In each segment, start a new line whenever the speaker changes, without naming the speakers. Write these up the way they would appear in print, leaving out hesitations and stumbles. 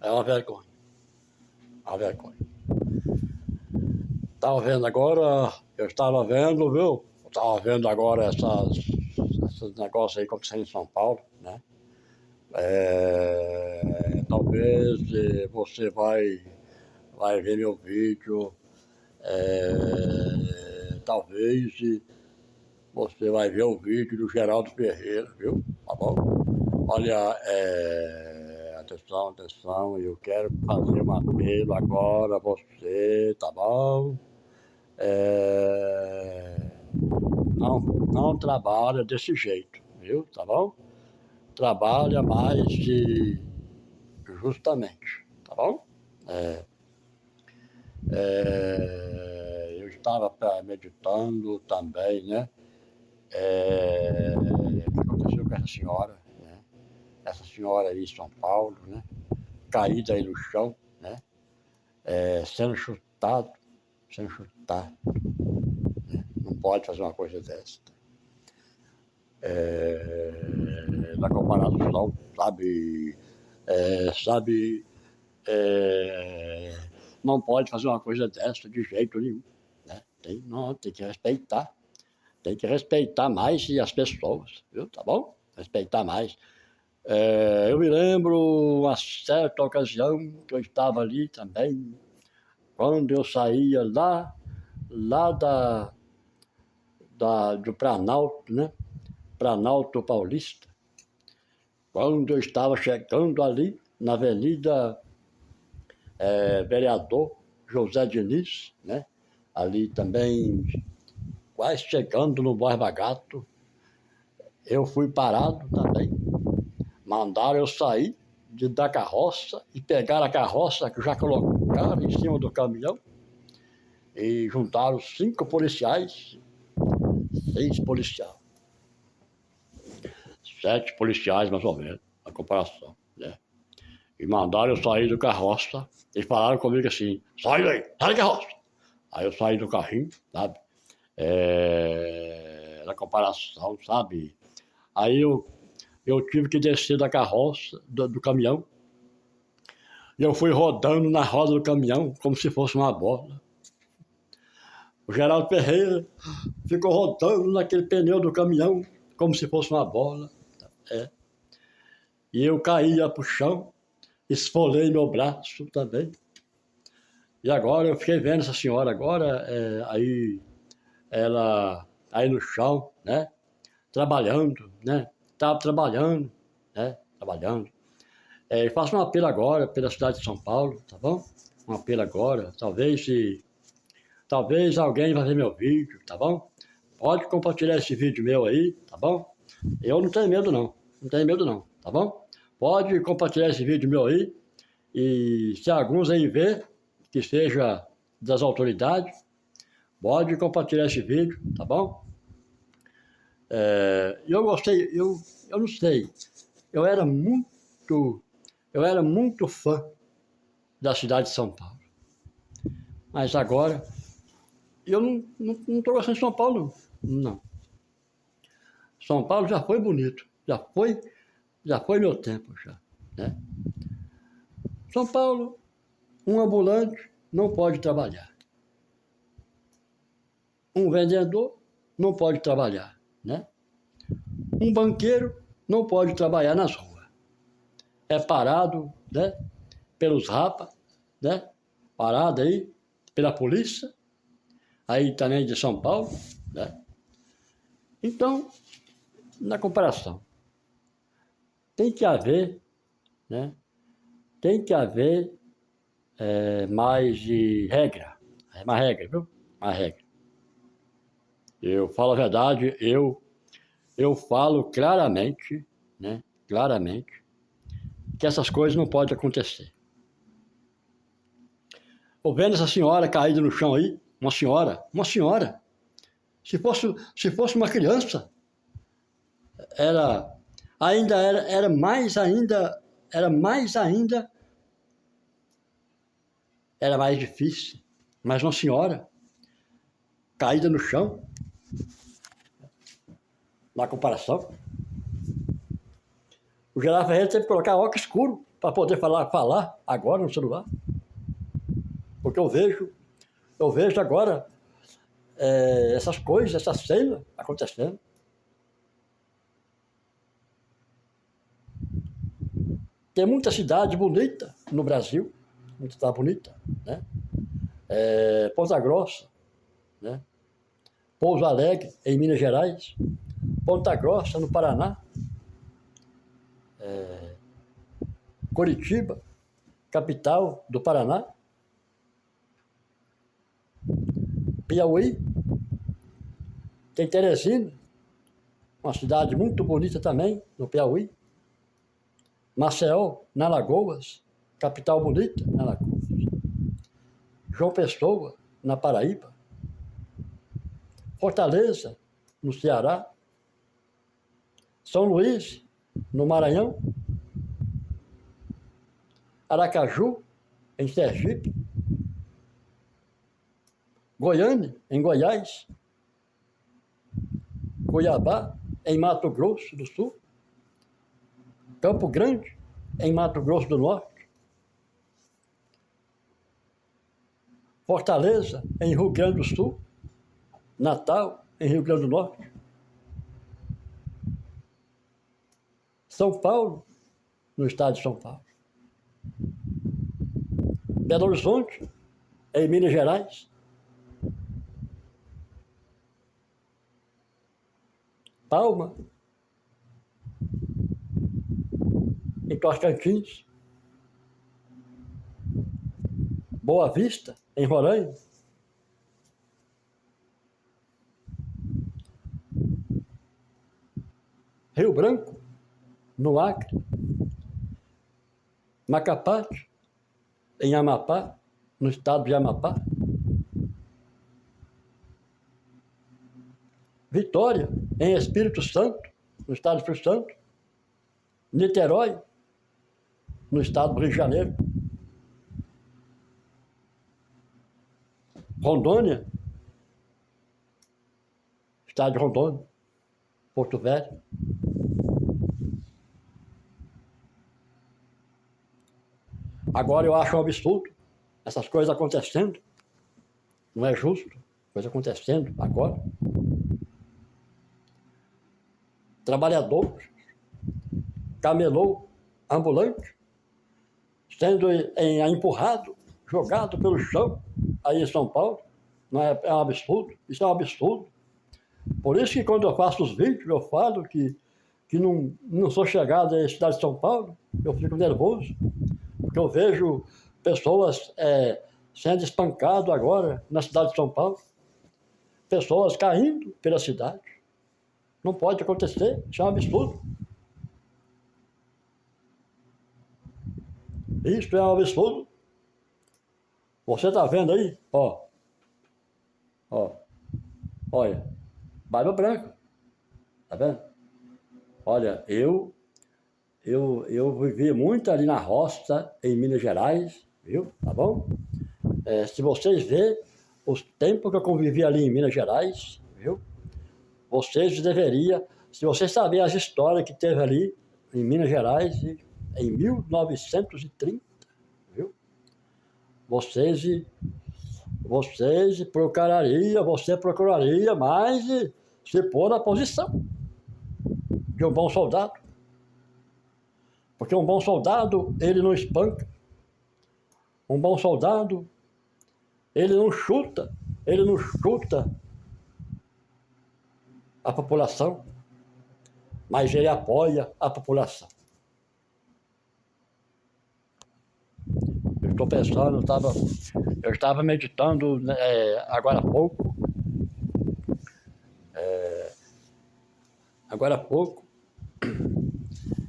É uma vergonha. Uma vergonha. Estava vendo agora, eu estava vendo, viu? Eu estava vendo agora esses negócios aí acontecendo em São Paulo, né? Talvez você vai ver meu vídeo, talvez você vai ver o vídeo do Geraldo Ferreira, viu? Tá bom? Olha, atenção, eu quero fazer um apelo agora a você, tá bom? Não trabalha desse jeito, viu? Tá bom? Trabalha mais justamente, tá bom? Eu estava meditando também, né? O que aconteceu com essa senhora, né? Essa senhora aí em São Paulo, né? Caída aí no chão, né? Sendo chutado. Não pode fazer uma coisa dessa. Na comparação, não pode fazer uma coisa dessa de jeito nenhum, né? Tem que respeitar mais as pessoas, viu? Tá bom? Respeitar mais. Eu me lembro uma certa ocasião que eu estava ali também, quando eu saía lá do Planalto, né? Planalto Paulista, quando eu estava chegando ali na Avenida Vereador José Diniz, né? Ali também, quase chegando no Borba Gato, eu fui parado também. Mandaram eu sair da carroça e pegaram a carroça que já colocaram em cima do caminhão e juntaram 5 policiais, 6 policiais, 7 policiais mais ou menos, na comparação, né? E mandaram eu sair do carroça e falaram comigo assim: sai daí, sai da carroça. Aí eu saí do carrinho, sabe? Na comparação, sabe? Aí eu tive que descer da carroça, do caminhão, e eu fui rodando na roda do caminhão como se fosse uma bola. O Geraldo Ferreira ficou rodando naquele pneu do caminhão como se fosse uma bola. E eu caía pro chão, esfolei meu braço também. E agora eu fiquei vendo essa senhora agora, ela aí no chão, né? Trabalhando, né? Estava trabalhando, né? Trabalhando. Faço um apelo agora pela cidade de São Paulo, tá bom? Um apelo agora, talvez alguém vai ver meu vídeo, tá bom? Pode compartilhar esse vídeo meu aí, tá bom? Eu não tenho medo não, tá bom? Pode compartilhar esse vídeo meu aí, e se alguns aí ver, que seja das autoridades, pode compartilhar esse vídeo, tá bom? Eu gostei, eu não sei, eu era muito fã da cidade de São Paulo. Mas agora, eu não estou gostando de São Paulo, não. São Paulo já foi bonito, já foi meu tempo, já, né? São Paulo, um ambulante não pode trabalhar. Um vendedor não pode trabalhar, né? Um banqueiro não pode trabalhar nas ruas. É parado, né? Pelos rapas, né? Parado aí pela polícia, aí também de São Paulo, né? Então, na comparação, tem que haver, né? Tem que haver mais de regra, mais regra, viu? Mais regra. Eu falo a verdade, eu falo claramente, né? Claramente, que essas coisas não podem acontecer. Ou vendo essa senhora caída no chão aí, uma senhora, se fosse uma criança, era mais difícil. Mas uma senhora caída no chão, na comparação, o Geraldo Ferreira teve que colocar óculos escuro para poder falar agora no celular. Porque eu vejo agora essas coisas, essa cena acontecendo. Tem muita cidade bonita no Brasil, muita cidade bonita, né? Ponta Grossa, né? Pouso Alegre, em Minas Gerais, Ponta Grossa, no Paraná, Curitiba, capital do Paraná, Piauí, tem Teresina, uma cidade muito bonita também, no Piauí, Maceió, na Alagoas, capital bonita, na Alagoas, João Pessoa, na Paraíba, Fortaleza, no Ceará, São Luís, no Maranhão, Aracaju, em Sergipe, Goiânia, em Goiás, Cuiabá, em Mato Grosso do Sul, Campo Grande, em Mato Grosso do Norte, Fortaleza, em Rio Grande do Sul, Natal, em Rio Grande do Norte, São Paulo, no estado de São Paulo, Belo Horizonte, em Minas Gerais, Palma, em Tocantins, Boa Vista, em Roraima, Rio Branco, no Acre, Macapate, em Amapá, no estado de Amapá, Vitória, em Espírito Santo, no estado do Espírito Santo, Niterói, no estado do Rio de Janeiro, Rondônia, estado de Rondônia, Porto Velho. Agora eu acho um absurdo essas coisas acontecendo. Não é justo, coisa acontecendo agora. Trabalhador, camelô, ambulante, sendo empurrado, jogado pelo chão, aí em São Paulo. Não é um absurdo? Isso é um absurdo. Por isso que quando eu faço os vídeos, eu falo que não sou chegado à cidade de São Paulo, eu fico nervoso, porque eu vejo pessoas sendo espancadas agora na cidade de São Paulo, pessoas caindo pela cidade. Não pode acontecer, isso é um absurdo. Isso é um absurdo. Você está vendo aí? Olha, barba branca, tá vendo? Olha, eu vivi muito ali na roça, em Minas Gerais, viu? Tá bom? Se vocês verem os tempos que eu convivi ali em Minas Gerais, viu? Vocês deveriam, se vocês saberem as histórias que teve ali em Minas Gerais em 1930, viu? Você procuraria mais se pôr na posição de um bom soldado. Porque um bom soldado, ele não espanca. Um bom soldado, ele não chuta a população, mas ele apoia a população. Eu estou pensando, eu estava meditando agora há pouco,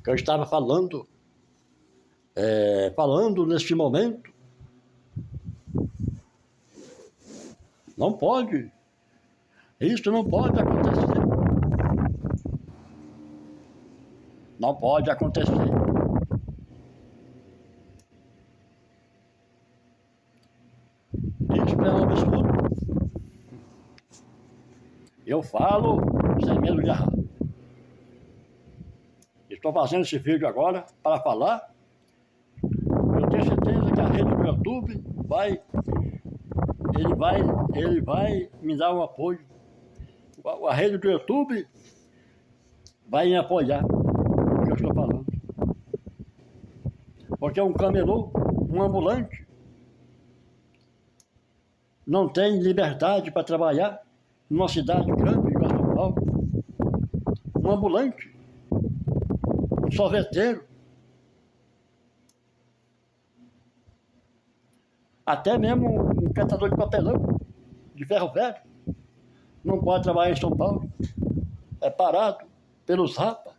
que eu estava falando neste momento. Não pode. Isso não pode acontecer. Não pode acontecer. Isso é um absurdo. Eu falo sem medo de errar. Estou fazendo esse vídeo agora para falar tenho certeza que a rede do YouTube ele vai me dar um apoio. A rede do YouTube vai me apoiar o que eu estou falando. Porque um camelô, um ambulante, não tem liberdade para trabalhar numa cidade grande igual São Paulo. Um ambulante, um sorveteiro, até mesmo um catador de papelão, de ferro velho, não pode trabalhar em São Paulo. É parado pelos rapas.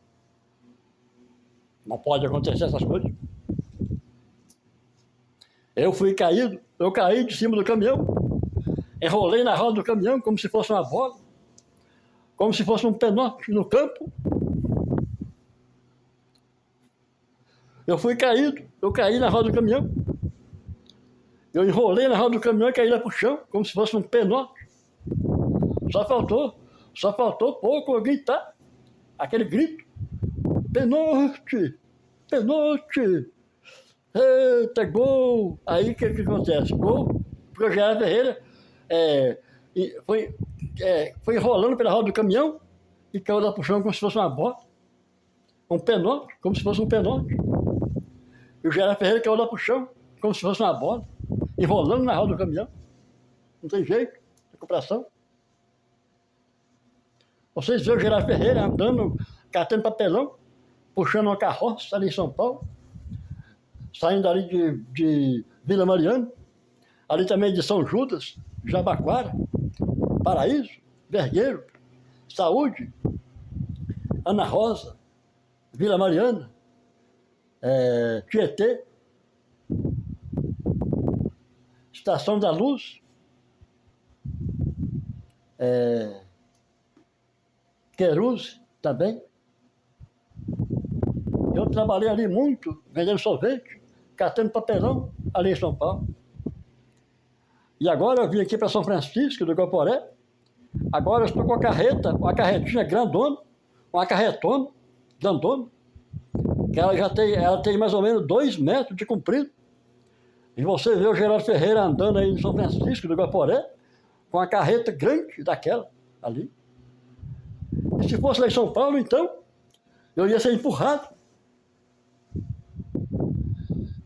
Não pode acontecer essas coisas. Eu caí de cima do caminhão, enrolei na roda do caminhão como se fosse uma bola, como se fosse um pênalti no campo. Eu caí na roda do caminhão. Eu enrolei na roda do caminhão e caí lá pro chão, como se fosse um pênalti. Só faltou pouco eu gritar, aquele grito. Pênalti! Pênalti! Eita, gol! Aí o que acontece? Gol, porque o Geraldo Ferreira foi enrolando pela roda do caminhão e caiu lá pro chão como se fosse uma bola. Um pênalti, como se fosse um pênalti. E o Geraldo Ferreira caiu lá pro chão como se fosse uma bola, enrolando na roda do caminhão. Não tem jeito, recuperação. Vocês vêem o Geraldo Ferreira andando, catando papelão, puxando uma carroça ali em São Paulo, saindo ali de Vila Mariana, ali também de São Judas, Jabaquara, Paraíso, Vergueiro, Saúde, Ana Rosa, Vila Mariana, Tietê, Estação da Luz, Queruse também. Eu trabalhei ali muito, vendendo sorvete, catando papelão ali em São Paulo. E agora eu vim aqui para São Francisco do Guaporé. Agora eu estou com uma carretinha grandona, uma carretona grandona, que ela tem mais ou menos 2 metros de comprido. E você vê o Geraldo Ferreira andando aí em São Francisco do Guaporé, com uma carreta grande daquela ali. E se fosse lá em São Paulo, então, eu ia ser empurrado.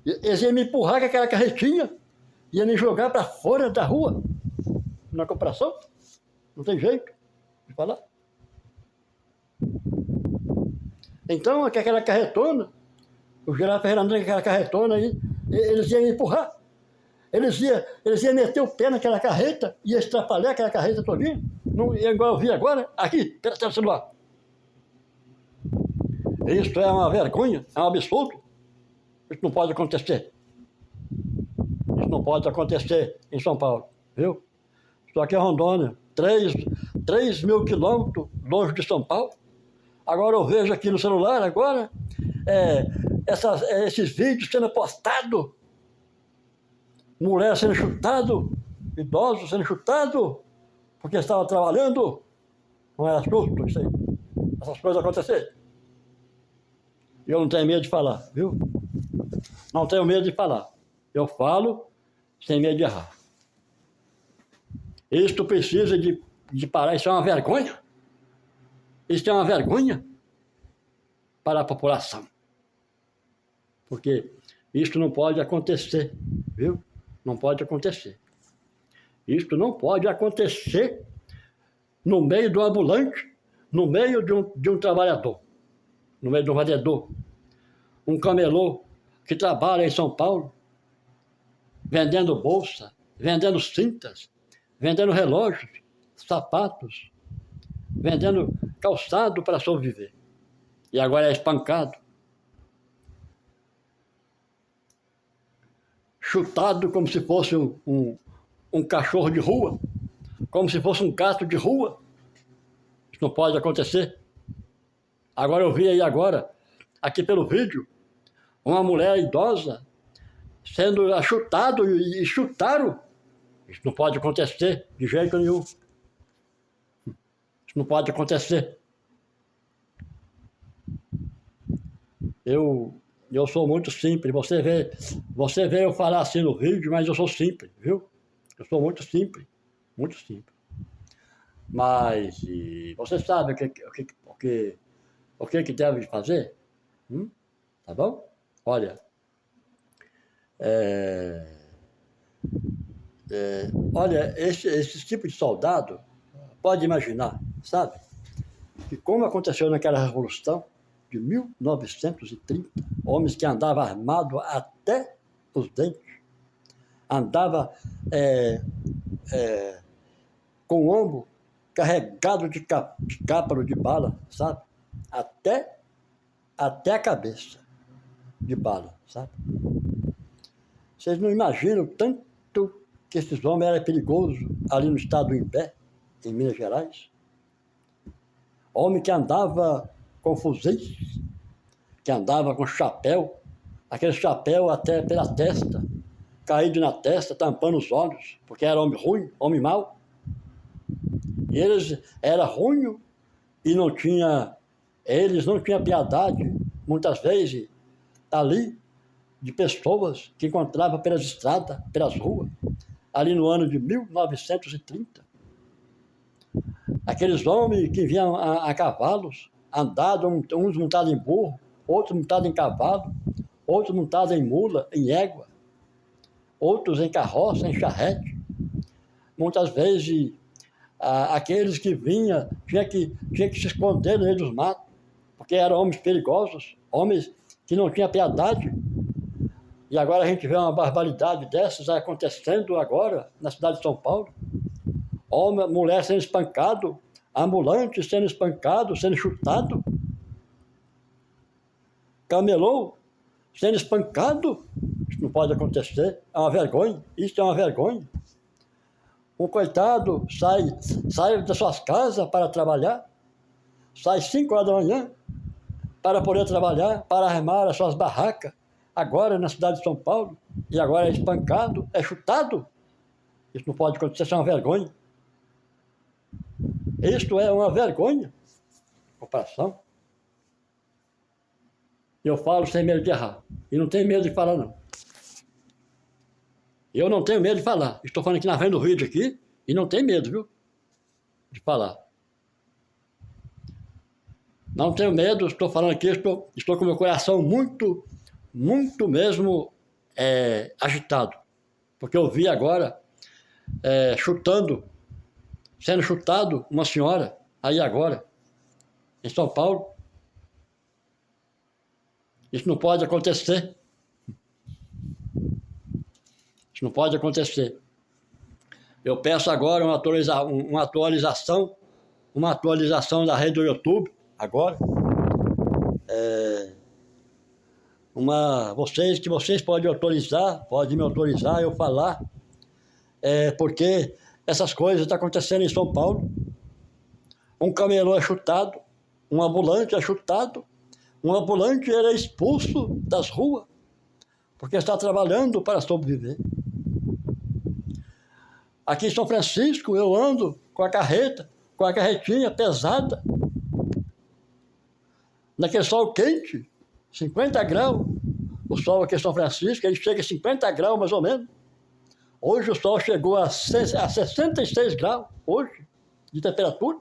Eles iam me empurrar com aquela carretinha, ia me jogar para fora da rua, na comparação. Não tem jeito de falar. Então, aquela carretona, o Geraldo Ferreira andando com aquela carretona aí, eles iam me empurrar. Eles iam meter o pé naquela carreta, ia estrapalhar aquela carreta todinha. Não, igual eu vi agora, aqui, pela tela do celular. Isso é uma vergonha, é um absurdo. Isso não pode acontecer. Isso não pode acontecer em São Paulo, viu? Estou aqui em Rondônia, 3 mil quilômetros longe de São Paulo. Agora eu vejo aqui no celular, esses vídeos sendo postados. Mulher sendo chutado, idosos sendo chutado, porque estava trabalhando. Não é assusto isso aí. Essas coisas acontecerem. E eu não tenho medo de falar, viu? Não tenho medo de falar. Eu falo sem medo de errar. Isto precisa de parar, isso é uma vergonha. Isso é uma vergonha para a população. Porque isto não pode acontecer, viu? Não pode acontecer. Isto não pode acontecer no meio do ambulante, no meio de um trabalhador, no meio de um vendedor, um camelô que trabalha em São Paulo, vendendo bolsa, vendendo cintas, vendendo relógios, sapatos, vendendo calçado para sobreviver. E agora é espancado, chutado como se fosse um cachorro de rua, como se fosse um gato de rua. Isso não pode acontecer. Agora eu vi aí agora, aqui pelo vídeo, uma mulher idosa sendo chutado e chutaram. Isso não pode acontecer de jeito nenhum. Isso não pode acontecer. Eu Eu sou muito simples. Você vê eu falar assim no vídeo, mas eu sou simples, viu? Eu sou muito simples, muito simples. Mas você sabe o que deve fazer? Tá bom? Olha, é, olha, esse tipo de soldado, pode imaginar, sabe? Que como aconteceu naquela revolução de 1930, homens que andavam armados até os dentes, andava com o ombro carregado de cáparo de bala, sabe? Até a cabeça de bala, sabe? Vocês não imaginam o tanto que esses homens eram perigosos ali no estado do Imbé, em Minas Gerais. Homem que andava com fuzis, que andava com chapéu, aquele chapéu até pela testa, caído na testa, tampando os olhos, porque era homem ruim, homem mau. E eles eram ruins e eles não tinham piedade, muitas vezes, ali, de pessoas que encontravam pelas estradas, pelas ruas, ali no ano de 1930. Aqueles homens que vinham a cavalos, andavam, uns montados em burro, outros montados em cavalo, outros montados em mula, em égua, outros em carroça, em charrete. Muitas vezes, aqueles que vinham tinham que se esconder no meio dos matos, porque eram homens perigosos, homens que não tinham piedade. E agora a gente vê uma barbaridade dessas acontecendo agora na cidade de São Paulo. Homem, mulher sendo espancado, ambulante sendo espancado, sendo chutado. Camelô sendo espancado. Isso não pode acontecer, é uma vergonha, isso é uma vergonha. Um coitado sai das suas casas para trabalhar, sai 5 horas da manhã para poder trabalhar, para armar as suas barracas, agora na cidade de São Paulo, e agora é espancado, é chutado. Isso não pode acontecer, isso é uma vergonha. Isto é uma vergonha. Comparação. Eu falo sem medo de errar. E não tenho medo de falar, não. Eu não tenho medo de falar. Estou falando aqui na frente do vídeo aqui e não tenho medo, viu? De falar. Não tenho medo, estou falando aqui, estou com meu coração muito, muito mesmo agitado. Porque eu vi agora sendo chutado uma senhora, aí agora, em São Paulo. Isso não pode acontecer. Isso não pode acontecer. Eu peço agora uma atualização da rede do YouTube, agora. Vocês podem me autorizar eu falar, porque essas coisas estão acontecendo em São Paulo. Um camelô é chutado, um ambulante é chutado, um ambulante é expulso das ruas, porque está trabalhando para sobreviver. Aqui em São Francisco eu ando com a carretinha pesada, naquele sol quente, 50 graus, o sol aqui em São Francisco, ele chega a 50 graus mais ou menos. Hoje o sol chegou a 66 graus, hoje, de temperatura.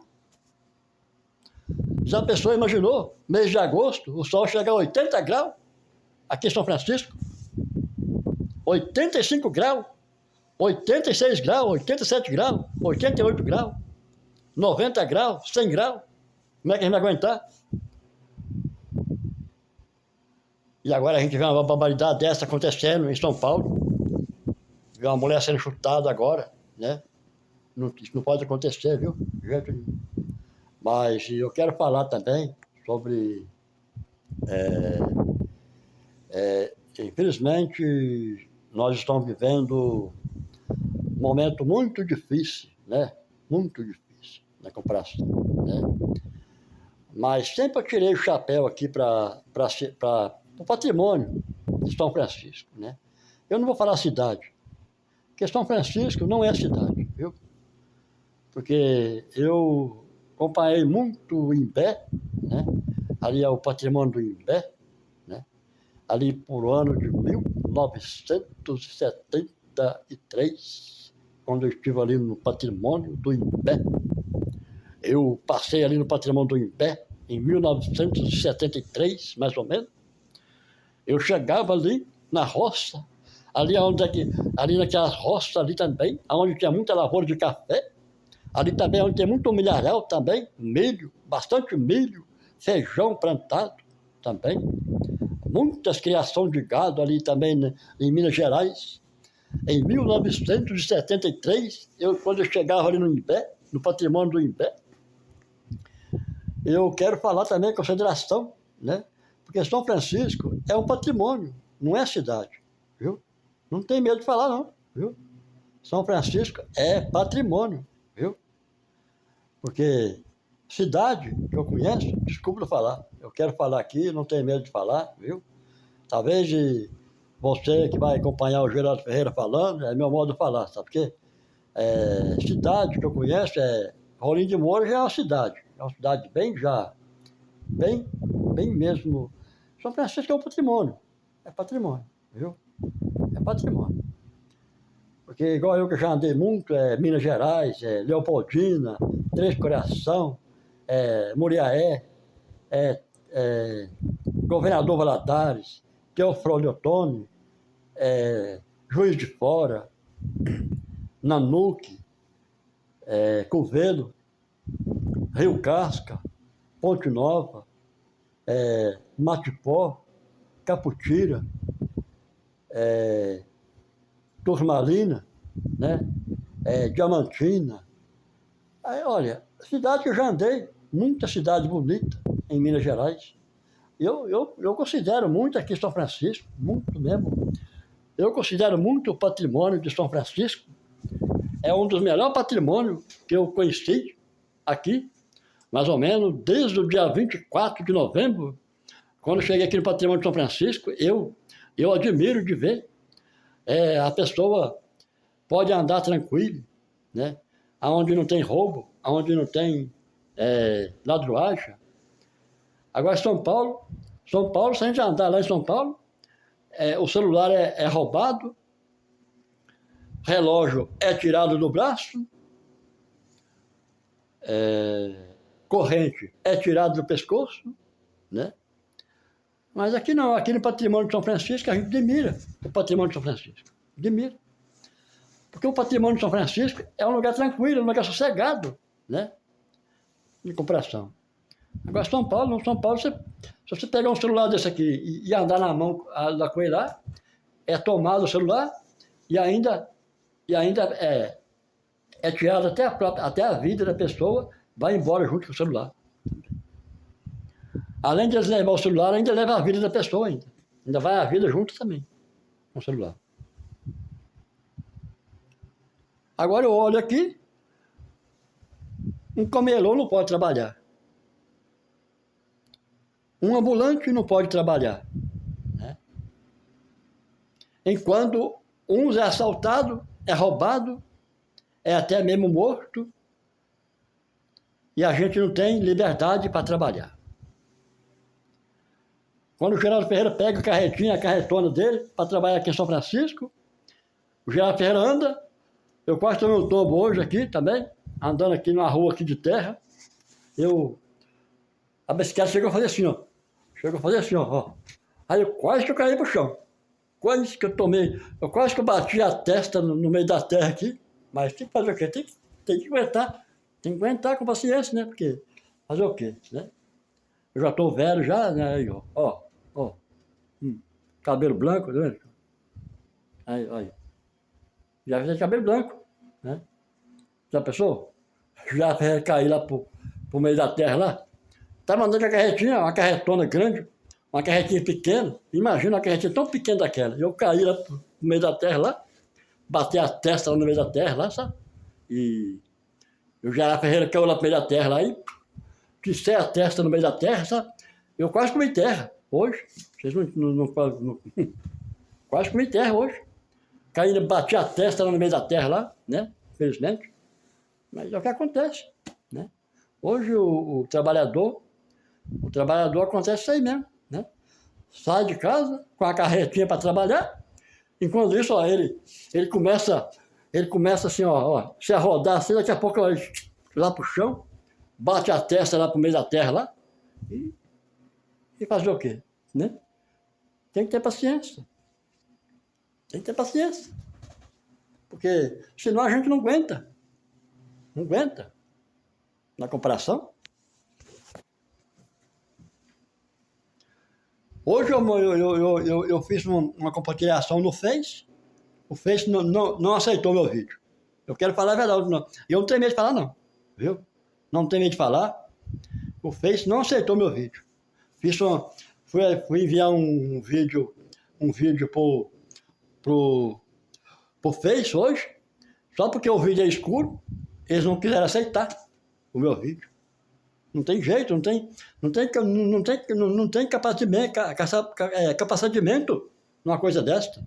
Já a pessoa imaginou, mês de agosto, o sol chega a 80 graus, aqui em São Francisco. 85 graus, 86 graus, 87 graus, 88 graus, 90 graus, 100 graus. Como é que a gente vai aguentar? E agora a gente vê uma barbaridade dessa acontecendo em São Paulo. Vê uma mulher sendo chutada agora, né? Isso não pode acontecer, viu? De jeito nenhum. Mas eu quero falar também sobre... infelizmente, nós estamos vivendo um momento muito difícil, né? Muito difícil na comparação, né? Mas sempre eu tirei o chapéu aqui para o patrimônio de São Francisco, né? Eu não vou falar cidade, porque São Francisco não é cidade, viu? Porque eu acompanhei muito o Imbé, né? Ali é o patrimônio do Imbé, né? ali por ano de 1973, quando eu estive ali no patrimônio do Imbé. Eu passei ali no patrimônio do Imbé em 1973, mais ou menos. Eu chegava ali na roça, ali naquelas roças ali também, onde tinha muita lavoura de café, ali também onde tem muito milharal também, milho, bastante milho, feijão plantado também, muitas criações de gado ali também, né, em Minas Gerais. Em 1973, quando eu chegava ali no Imbé, no patrimônio do Imbé, eu quero falar também em consideração, né? Porque São Francisco é um patrimônio, não é cidade, viu? Não tem medo de falar, não, viu? São Francisco é patrimônio, viu? Porque cidade que eu conheço, desculpa eu falar, eu quero falar aqui, não tenho medo de falar, viu? Talvez você que vai acompanhar o Geraldo Ferreira falando, é meu modo de falar, sabe por quê? Cidade que eu conheço Rolim de Moura já é uma cidade bem mesmo. São Francisco é um patrimônio, viu? É patrimônio. Porque igual eu que já andei muito, Minas Gerais, Leopoldina, Três Coração, Muriaé, Governador Valadares, Teofrônio Otoni, Juiz de Fora, Nanuque, Covelo, Rio Casca, Ponte Nova, Matipó, Caputira, Turmalina, né? Diamantina. Aí, olha, cidade que eu já andei, muita cidade bonita em Minas Gerais. Eu considero muito aqui São Francisco, muito mesmo. Eu considero muito o patrimônio de São Francisco. É um dos melhores patrimônios que eu conheci aqui, mais ou menos desde o dia 24 de novembro, quando eu cheguei aqui no patrimônio de São Francisco, eu admiro de ver. A pessoa pode andar tranquilo, né? Onde não tem roubo, onde não tem ladruagem. Agora São Paulo, se a gente andar lá em São Paulo, o celular é roubado, relógio é tirado do braço, corrente é tirado do pescoço, né? Mas aqui não, aqui no patrimônio de São Francisco a gente admira o patrimônio de São Francisco, admira. Porque o patrimônio de São Francisco é um lugar tranquilo, um lugar sossegado, né? De comparação. Agora São Paulo, não, São Paulo, se você pegar um celular desse aqui e andar na mão com ele lá, é tomado o celular e ainda é tirado até a vida da pessoa, vai embora junto com o celular. Além de eles levar o celular, ainda leva a vida da pessoa ainda. Ainda vai a vida junto também com o celular. Agora eu olho aqui, um camelô não pode trabalhar. Um ambulante não pode trabalhar. Né? Enquanto uns é assaltado, é roubado, é até mesmo morto, e a gente não tem liberdade para trabalhar. Quando o Geraldo Ferreira pega a carretona dele para trabalhar aqui em São Francisco, o Geraldo Ferreira anda, eu quase tomei um tombo hoje aqui também, andando aqui numa rua aqui de terra, a bicicleta chegou a fazer assim, ó. Aí eu quase que eu caí pro chão, quase que eu bati a testa no meio da terra aqui, mas tem que fazer o quê? Tem que aguentar com paciência, né, porque fazer o quê, né? Eu já estou velho já, né, aí, ó. Cabelo branco, tá vendo? Aí. Já fiz cabelo branco, né? Já pensou? Já caí lá pro meio da terra lá. Tá mandando a carretinha, uma carretona grande, uma carretinha pequena. Imagina uma carretinha tão pequena daquela. Eu caí lá pro meio da terra lá, bati a testa lá no meio da terra lá, sabe? E o Geraldo Ferreira caiu lá pro meio da terra lá e pissei a testa no meio da terra, sabe? Eu quase comi terra hoje. Vocês não quase comi terra hoje. Caí, bati a testa lá no meio da terra lá, né? Infelizmente. Mas é o que acontece, né? Hoje o trabalhador acontece isso aí mesmo, né? sai de casa com a carretinha para trabalhar. Enquanto isso, ó, ele começa assim, ó, se a rodar assim, daqui a pouco ó, lá pro chão, bate a testa lá pro meio da terra lá e fazer o quê? Né? Tem que ter paciência. Tem que ter paciência. Porque senão a gente não aguenta. Não aguenta. Na comparação. Hoje eu fiz uma compartilhação no Face. O Face não aceitou meu vídeo. Eu quero falar a verdade. Não. Eu não tenho medo de falar, não. Viu? Não tenho medo de falar. O Face não aceitou meu vídeo. Fui enviar um vídeo pro Face hoje. Só porque o vídeo é escuro, eles não quiseram aceitar o meu vídeo. Não tem jeito, não tem capacitamento numa coisa desta.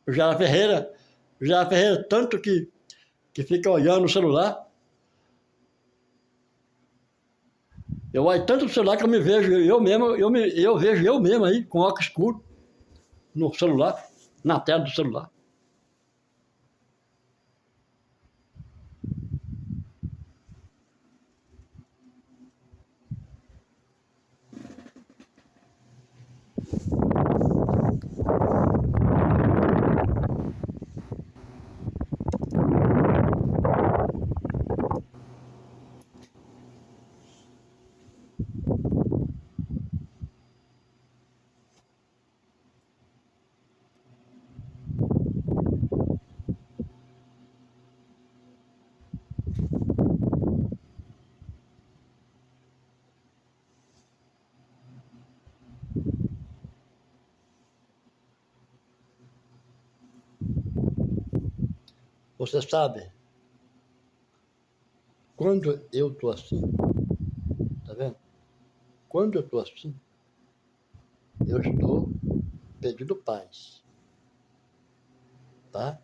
O Jara Ferreira, tanto que fica olhando o celular. Eu olho tanto no celular que eu me vejo, eu vejo eu mesmo aí, com óculos escuro, no celular, na tela do celular. Você sabe, quando eu tô assim, tá vendo? Quando eu tô assim, eu estou pedindo paz. Tá?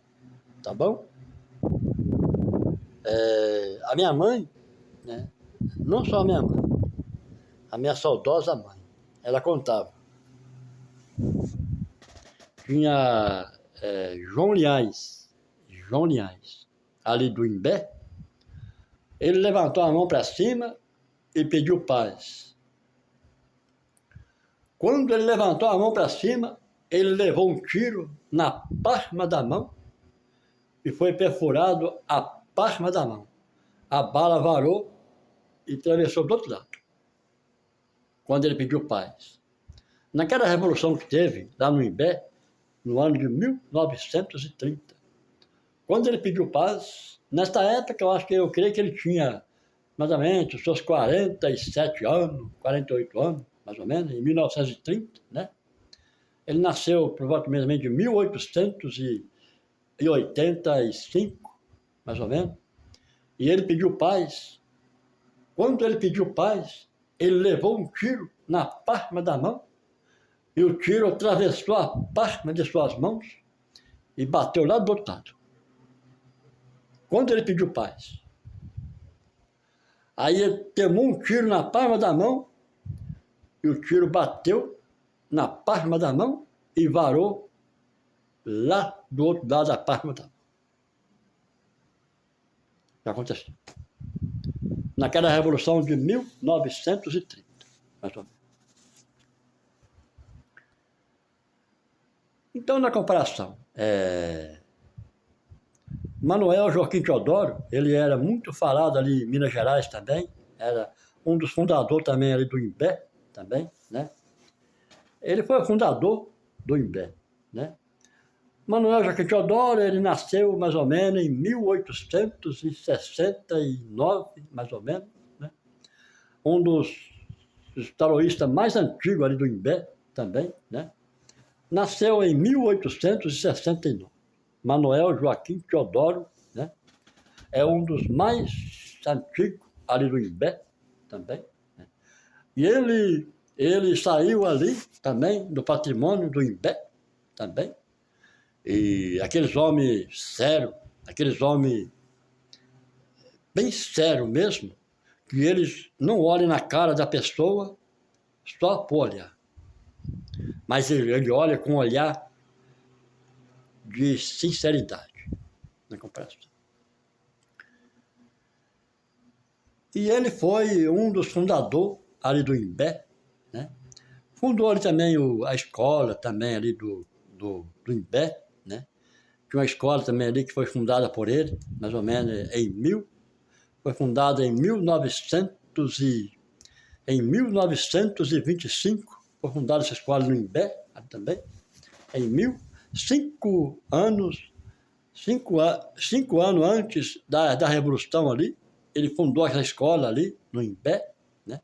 Tá bom? A minha mãe, né? Não só a minha mãe, a minha saudosa mãe, ela contava. Tinha João Linhares, ali do Imbé, ele levantou a mão para cima e pediu paz. Quando ele levantou a mão para cima, ele levou um tiro na palma da mão e foi perfurado a palma da mão. A bala varou e atravessou do outro lado, quando ele pediu paz. Naquela revolução que teve lá no Imbé, no ano de 1930, quando ele pediu paz, nesta época eu creio que ele tinha mais ou menos os seus 47 anos, 48 anos, mais ou menos, em 1930, né? Ele nasceu provavelmente de 1885, mais ou menos, e ele pediu paz. Quando ele pediu paz, ele levou um tiro na palma da mão, e o tiro atravessou a palma de suas mãos e bateu lá do outro lado. Quando ele pediu paz. Aí ele tomou um tiro na palma da mão, e o tiro bateu na palma da mão e varou lá do outro lado da palma da mão. O que aconteceu? Naquela revolução de 1930, mais ou menos. Então, na comparação, Manuel Joaquim Teodoro, ele era muito falado ali em Minas Gerais também, era um dos fundadores também ali do Imbé, também, né? Ele foi o fundador do Imbé, né? Manuel Joaquim Teodoro, ele nasceu mais ou menos em 1869, mais ou menos, né? Um dos taoístas mais antigos ali do Imbé, também, né? Nasceu em 1869. Manuel Joaquim Teodoro, né? É um dos mais antigos ali do Imbé, também, né? E ele saiu ali também do patrimônio do Imbé, também. E aqueles homens sérios, aqueles homens bem sérios mesmo, que eles não olham na cara da pessoa só por olhar. Mas ele olha com um olhar de sinceridade na comparação. E ele foi um dos fundadores ali do Imbé, né? Fundou ali também a escola também ali do Imbé, né? Tinha uma escola também ali que foi fundada por ele, mais ou menos foi fundada em 1925, foi fundada essa escola no Imbé também, em 5 anos antes da Revolução ali, ele fundou essa escola ali no Imbé, né?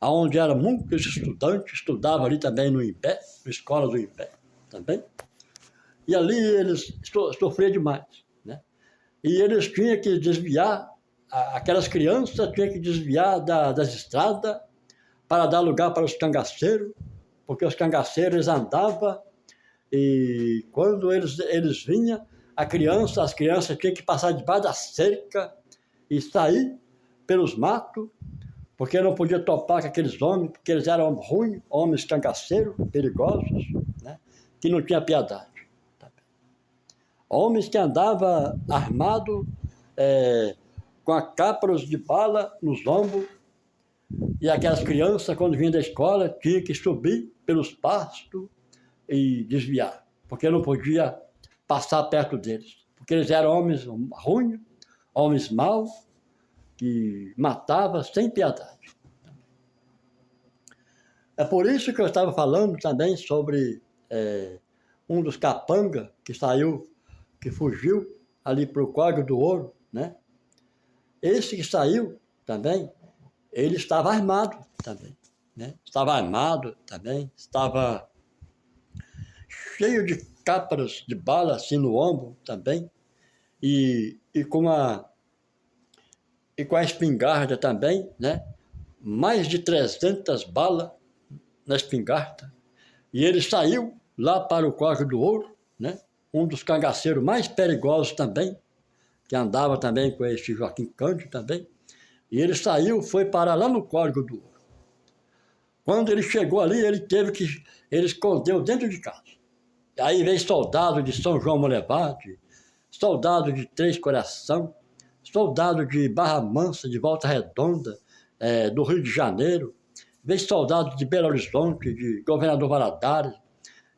Onde eram muitos estudantes, estudavam ali também no Imbé, na escola do Imbé também. E ali eles sofriam demais, né? E eles tinham que desviar, aquelas crianças tinham que desviar das estradas para dar lugar para os cangaceiros, porque os cangaceiros andavam e quando eles vinham, as crianças tinham que passar debaixo da cerca e sair pelos matos, porque não podia topar com aqueles homens, porque eles eram ruins, homens cangaceiros, perigosos, né? Que não tinha piedade. Homens que andavam armados, com a cáparos de bala nos ombros, e aquelas crianças, quando vinham da escola, tinham que subir pelos pastos e desviar, porque não podia passar perto deles, porque eles eram homens ruins, homens maus, que matavam sem piedade. É por isso que eu estava falando também sobre um dos capangas que fugiu ali para o Córrego do Ouro, né? Esse que saiu também, ele estava armado também, né? Estava cheio de cáparas de bala assim no ombro também, e com a espingarda também, né? Mais de 300 balas na espingarda. E ele saiu lá para o Córrego do Ouro, né? Um dos cangaceiros mais perigosos também, que andava também com esse Joaquim Cândido também. E ele saiu, foi parar lá no Córrego do Ouro. Quando ele chegou ali, ele escondeu dentro de casa. E aí veio soldado de São João Molevade, soldado de Três Coração, soldado de Barra Mansa, de Volta Redonda, do Rio de Janeiro, veio soldado de Belo Horizonte, de Governador Valadares,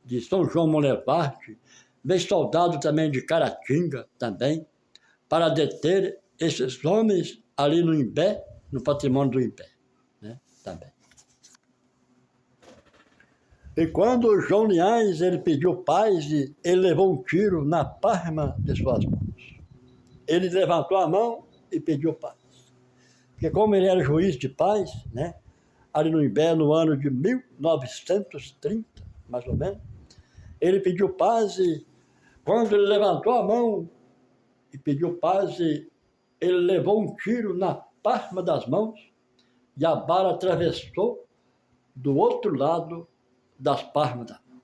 de São João Molevade, veio soldado também de Caratinga, também, para deter esses homens ali no Imbé, no patrimônio do Imbé, né, também. E quando o João Linhares, ele pediu paz, ele levou um tiro na palma de suas mãos. Ele levantou a mão e pediu paz. Porque como ele era juiz de paz, né, ali no Imbé, no ano de 1930, mais ou menos, ele pediu paz e quando ele levantou a mão e pediu paz, ele levou um tiro na palma das mãos e a bala atravessou do outro lado das palmas da mão.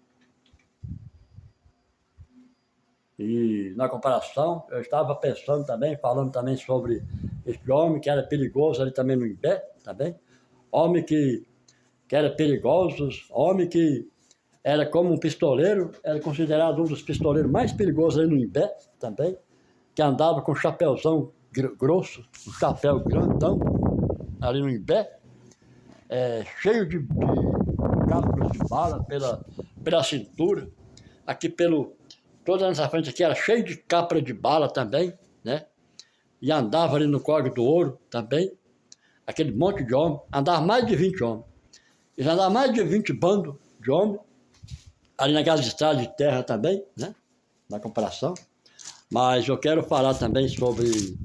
E na comparação, eu estava pensando também, falando também sobre esse homem que era perigoso ali também no Imbé, também. Homem que era perigoso, homem que era como um pistoleiro, era considerado um dos pistoleiros mais perigosos ali no Imbé também, que andava com um chapéuzão grosso, um chapéu grandão, ali no Imbé, cheio de cápsulas de bala pela cintura, aqui toda essa frente aqui era cheio de cápsula de bala também, né? E andava ali no Córrego do Ouro também, aquele monte de homem, andava mais de 20 homens. Eles andavam mais de 20 bandos de homens, ali naquelas estradas de terra também, né? Na comparação. Mas eu quero falar também sobre,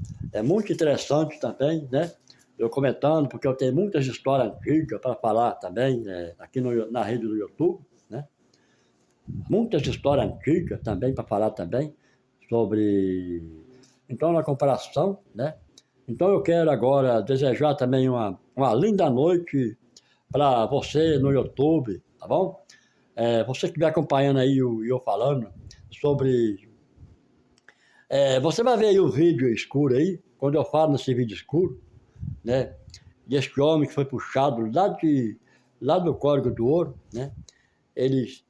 muito interessante também, né? Eu comentando, porque eu tenho muitas histórias antigas para falar também, aqui na rede do YouTube, né? Muitas histórias antigas também para falar também sobre, então, na comparação, né? Então eu quero agora desejar também uma linda noite para você no YouTube, tá bom? Você que estiver acompanhando aí eu falando sobre... você vai ver aí o vídeo escuro aí, quando eu falo nesse vídeo escuro, né? E este homem que foi puxado lá lá do Córrego do Ouro, né? Eles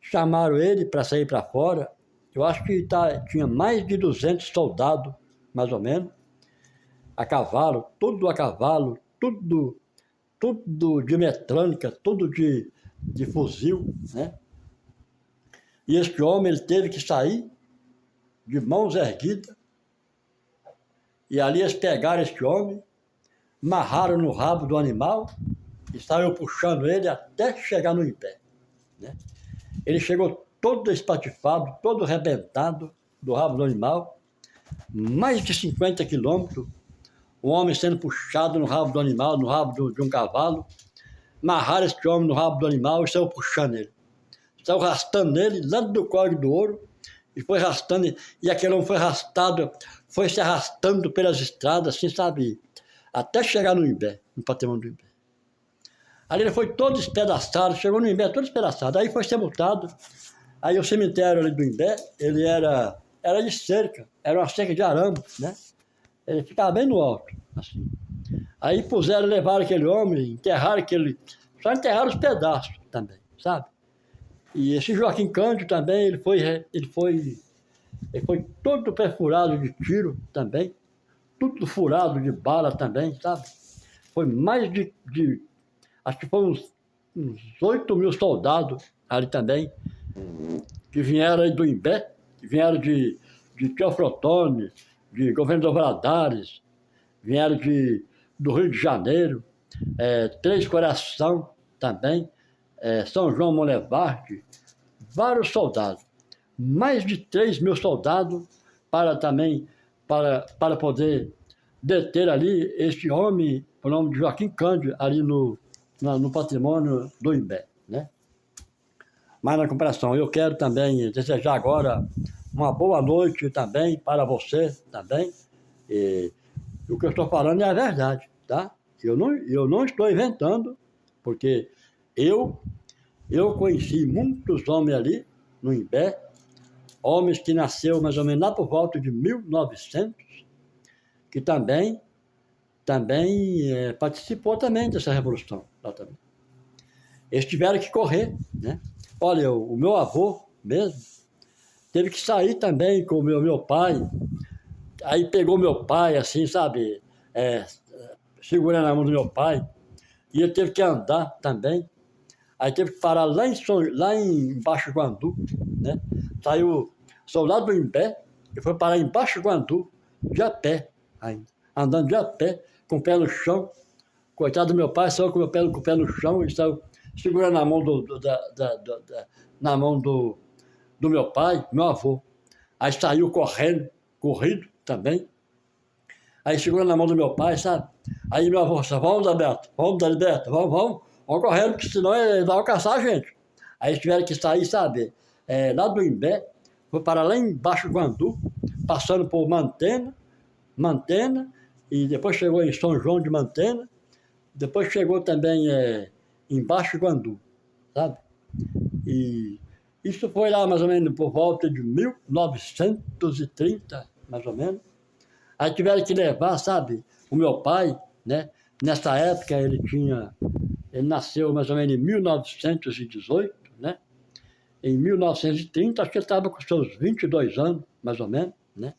chamaram ele para sair para fora. Eu acho que tinha mais de 200 soldados, mais ou menos, a cavalo, tudo de metrânica, tudo de fuzil, né? E esse homem, ele teve que sair de mãos erguidas, e ali eles pegaram esse homem, amarraram no rabo do animal e saiu puxando ele até chegar no pé, né? Ele chegou todo espatifado, todo arrebentado do rabo do animal, mais de 50 quilômetros, o homem sendo puxado no rabo do animal, no rabo de um cavalo, amarraram esse homem no rabo do animal e saiu puxando ele. Saiu arrastando ele lá do Córrego do Ouro, e foi arrastando, e aquele homem foi se arrastando pelas estradas, assim, sabe, até chegar no Imbé, no patrimônio do Imbé. Ali ele foi todo despedaçado, chegou no Imbé todo despedaçado, aí foi sepultado. Aí o cemitério ali do Imbé, ele era de cerca, era uma cerca de arame, né? Ele ficava bem no alto, assim. Aí puseram, levaram aquele homem, enterraram só enterraram os pedaços também, sabe? E esse Joaquim Cândido também, ele foi todo perfurado de tiro também, tudo furado de bala também, sabe? Foi mais acho que foi uns 8 mil soldados ali também, que vieram aí do Imbé, que vieram de Teoflotone, de Governador Valadares, vieram do Rio de Janeiro, Três Coração também, São João Monlevade, vários soldados, mais de 3 mil soldados para poder deter ali este homem, o nome de Joaquim Cândido, ali no patrimônio do Imbé, né? Mas na comparação, eu quero também desejar agora uma boa noite também para você também. E o que eu estou falando é a verdade, tá? Eu não estou inventando, porque eu conheci muitos homens ali no Imbé, homens que nasceram mais ou menos lá por volta de 1900, que também participou também dessa revolução lá também. Eles tiveram que correr, né? Olha, o meu avô mesmo teve que sair também com o meu pai. Aí pegou meu pai, assim, sabe, segurando a mão do meu pai, e ele teve que andar também. Aí teve que parar lá em Baixo Guandu, né? Saiu soldado do Imbé e foi parar em Baixo Guandu, de a pé ainda, andando de a pé, com o pé no chão. Coitado do meu pai, saiu com o pé no chão e saiu segurando a mão na mão do meu pai, meu avô. Aí saiu corrido também. Aí segurando na mão do meu pai, sabe? Aí meu avô disse, vamos, Alberto, vamos correndo, porque senão ele vai alcançar a gente. Aí eles tiveram que sair, sabe? Lá do Imbé, foi para lá embaixo do Guandu, passando por Mantena, e depois chegou em São João de Mantena, depois chegou também em Baixo Guandu, sabe? E isso foi lá mais ou menos por volta de 1930, mais ou menos. Aí tiveram que levar, sabe, o meu pai, né? Nessa época ele nasceu mais ou menos em 1918, né? Em 1930, acho que ele estava com seus 22 anos, mais ou menos, né?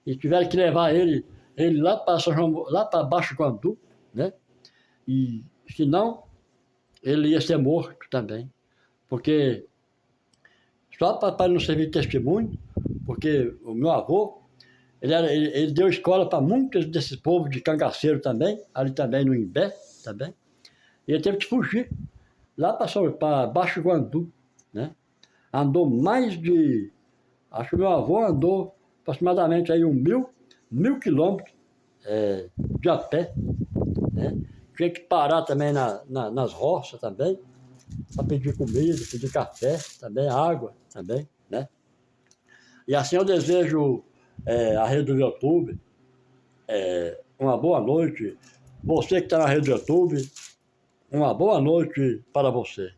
E tiveram que levar ele lá para Baixo Guandu, né? E senão ele ia ser morto também, porque só para não servir de testemunho, porque o meu avô, ele deu escola para muitos desses povos de cangaceiro também, ali também no Imbé, também, e ele teve que fugir lá para Baixo Guandu, né? Andou acho que meu avô andou aproximadamente aí 1.000 quilômetros de a pé, né? Tinha que parar também nas roças também, para pedir comida, pedir café também, água também, né? E assim eu desejo a rede do YouTube, uma boa noite. Você que está na rede do YouTube, uma boa noite para você.